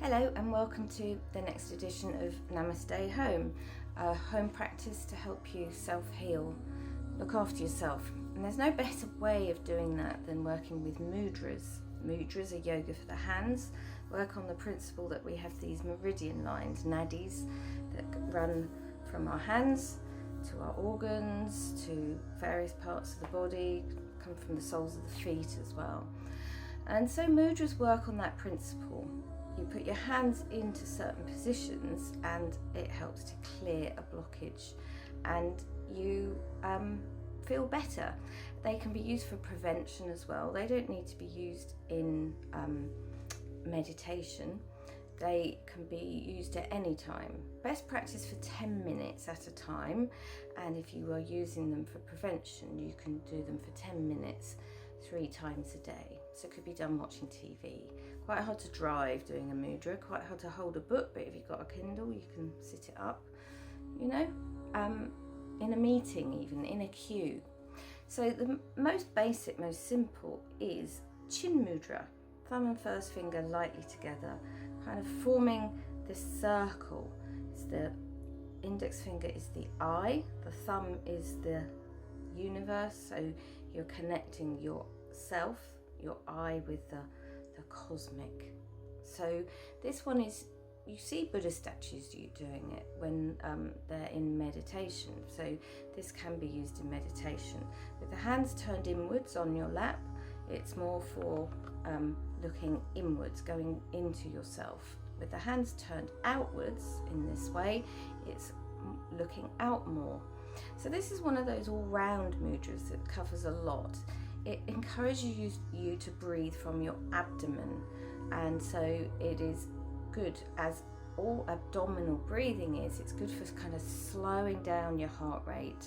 Hello and welcome to the next edition of Namasté Home, a home practice to help you self-heal, look after yourself. And there's no better way of doing that than working with mudras. Mudras are yoga for the hands, work on the principle that we have these meridian lines, nadis, that run from our hands to our organs, to various parts of the body, come from the soles of the feet as well. And so mudras work on that principle. You put your hands into certain positions and it helps to clear a blockage and you feel better. They can be used for prevention as well. They don't need to be used in meditation. They can be used at any time. Best practice for 10 minutes at a time, and if you are using them for prevention, you can do them for 10 minutes 3 times a day. So it could be done watching TV. Quite hard to drive doing a mudra, quite hard to hold a book, but if you've got a Kindle you can sit it up, you know, in a meeting, even in a queue. So the most basic, most simple is chin mudra, thumb and first finger lightly together, kind of forming this circle. It's the index finger is the eye, the thumb is the universe, so you're connecting yourself, your eye, with the cosmic. So this one is, you see Buddha statues doing it when they're in meditation, so this can be used in meditation. With the hands turned inwards on your lap, it's more for looking inwards, going into yourself. With the hands turned outwards in this way, it's looking out more. So this is one of those all-round mudras that covers a lot. It encourages you to breathe from your abdomen, and so it is good, as all abdominal breathing is. It's good for kind of slowing down your heart rate,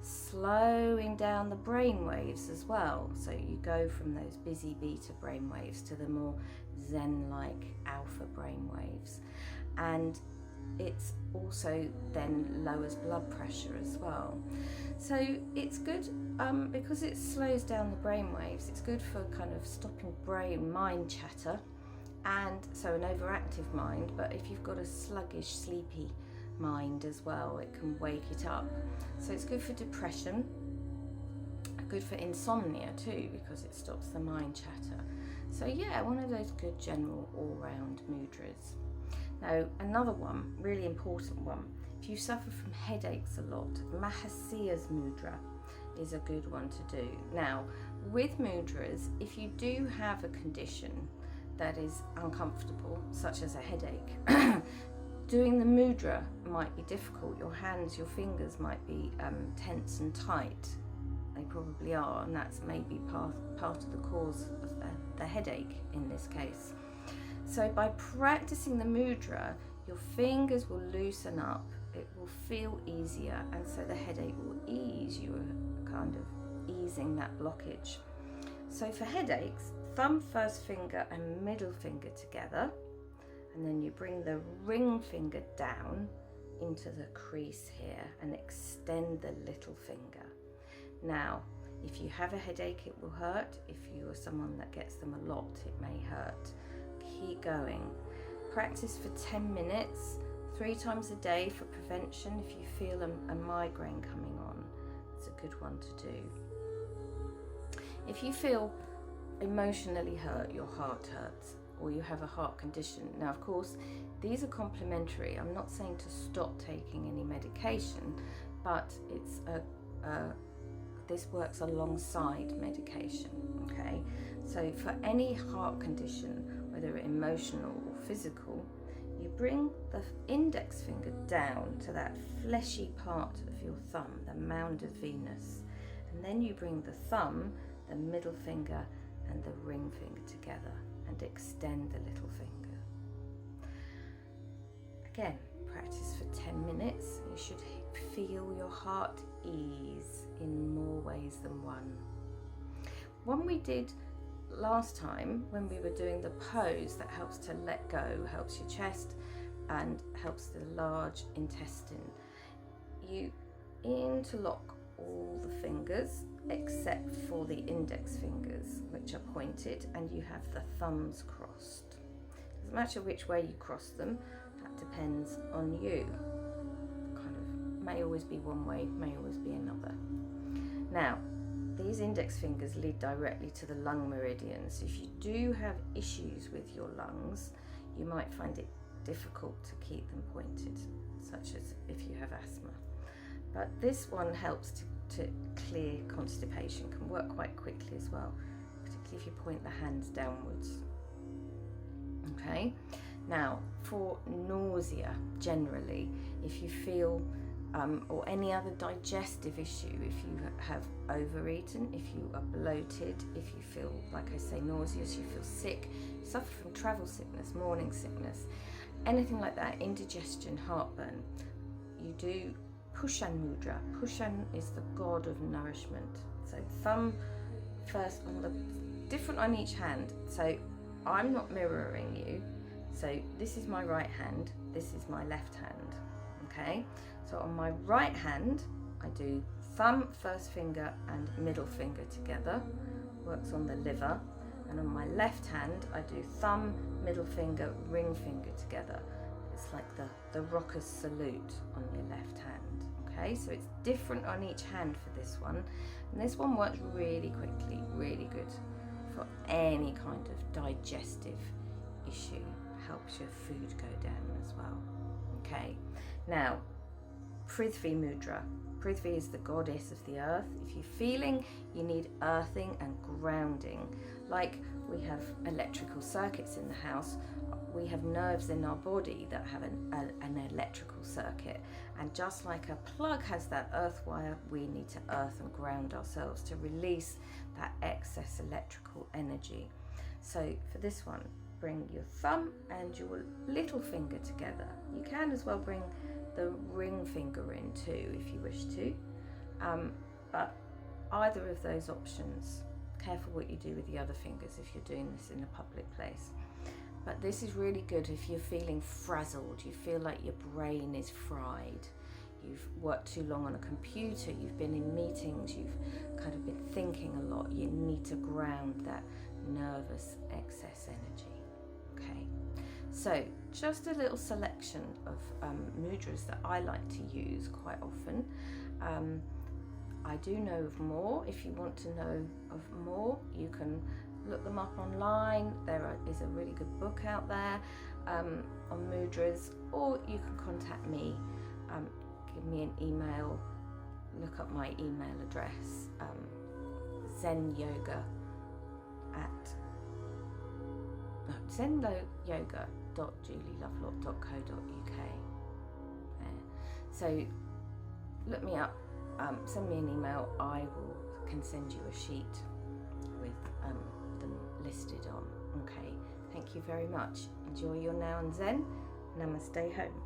slowing down the brain waves as well. So you go from those busy beta brain waves to the more zen-like alpha brain waves. And it's also then lowers blood pressure as well. So it's good because it slows down the brain waves. It's good for kind of stopping mind chatter, and so an overactive mind. But if you've got a sluggish, sleepy mind as well, it can wake it up. So it's good for depression, good for insomnia too, because it stops the mind chatter. So yeah, one of those good general all-round mudras. Now, another one, really important one, if you suffer from headaches a lot, Mahasiya's mudra is a good one to do. Now, with mudras, if you do have a condition that is uncomfortable, such as a headache, doing the mudra might be difficult. Your hands, your fingers might be tense and tight. They probably are, and that's maybe part of the cause of the headache in this case. So by practicing the mudra, your fingers will loosen up, it will feel easier, and so the headache will ease. You are kind of easing that blockage. So for headaches, thumb, first finger and middle finger together, and then you bring the ring finger down into the crease here and extend the little finger. Now, if you have a headache, it will hurt. If you are someone that gets them a lot, it may hurt. Keep going. Practice for 10 minutes, 3 times a day for prevention. If you feel a migraine coming on, it's a good one to do. If you feel emotionally hurt, your heart hurts, or you have a heart condition. Now, of course, these are complementary. I'm not saying to stop taking any medication, but it's this works alongside medication, okay? So for any heart condition, whether emotional or physical, you bring the index finger down to that fleshy part of your thumb, the mound of Venus, and then you bring the thumb, the middle finger and the ring finger together and extend the little finger. Again, practice for 10 minutes. You should feel your heart ease in more ways than one. One we did last time when we were doing the pose that helps to let go, helps your chest and helps the large intestine. You interlock all the fingers except for the index fingers, which are pointed, and you have the thumbs crossed. Doesn't matter which way you cross them, that depends on you. Kind of may always be one way, may always be another. Now, these index fingers lead directly to the lung meridians. If you do have issues with your lungs, you might find it difficult to keep them pointed, such as if you have asthma. But this one helps to clear constipation, can work quite quickly as well, particularly if you point the hands downwards. Okay, now for nausea, generally, if you feel or any other digestive issue, if you have overeaten, if you are bloated, if you feel, like I say, nauseous, you feel sick, suffer from travel sickness, morning sickness, anything like that, indigestion, heartburn, you do Pushan mudra. Pushan is the god of nourishment. So thumb first on the, different on each hand. So I'm not mirroring you. So this is my right hand, this is my left hand. Okay, so on my right hand, I do thumb, first finger and middle finger together, works on the liver. And on my left hand, I do thumb, middle finger, ring finger together. It's like the rocker's salute on your left hand. Okay, so it's different on each hand for this one. And this one works really quickly, really good for any kind of digestive issue. Helps your food go down as well. Okay, now Prithvi mudra. Prithvi is the goddess of the earth. If you're feeling you need earthing and grounding, like we have electrical circuits in the house, we have nerves in our body that have an electrical circuit, and just like a plug has that earth wire, we need to earth and ground ourselves to release that excess electrical energy. So for this one, bring your thumb and your little finger together. You can as well bring the ring finger in too if you wish to, but either of those options, careful what you do with the other fingers if you're doing this in a public place. But this is really good if you're feeling frazzled, you feel like your brain is fried, you've worked too long on a computer, you've been in meetings, you've kind of been thinking a lot, you need to ground that nervous excess energy. Okay, so just a little selection of mudras that I like to use quite often. I do know of more. If you want to know of more, you can look them up online. There is a really good book out there on mudras, or you can contact me, give me an email, look up my email address, zenyoga@julielovelock.co.uk. So look me up, send me an email, can send you a sheet with them listed on. Okay, thank you very much. Enjoy your now and zen. Namaste home.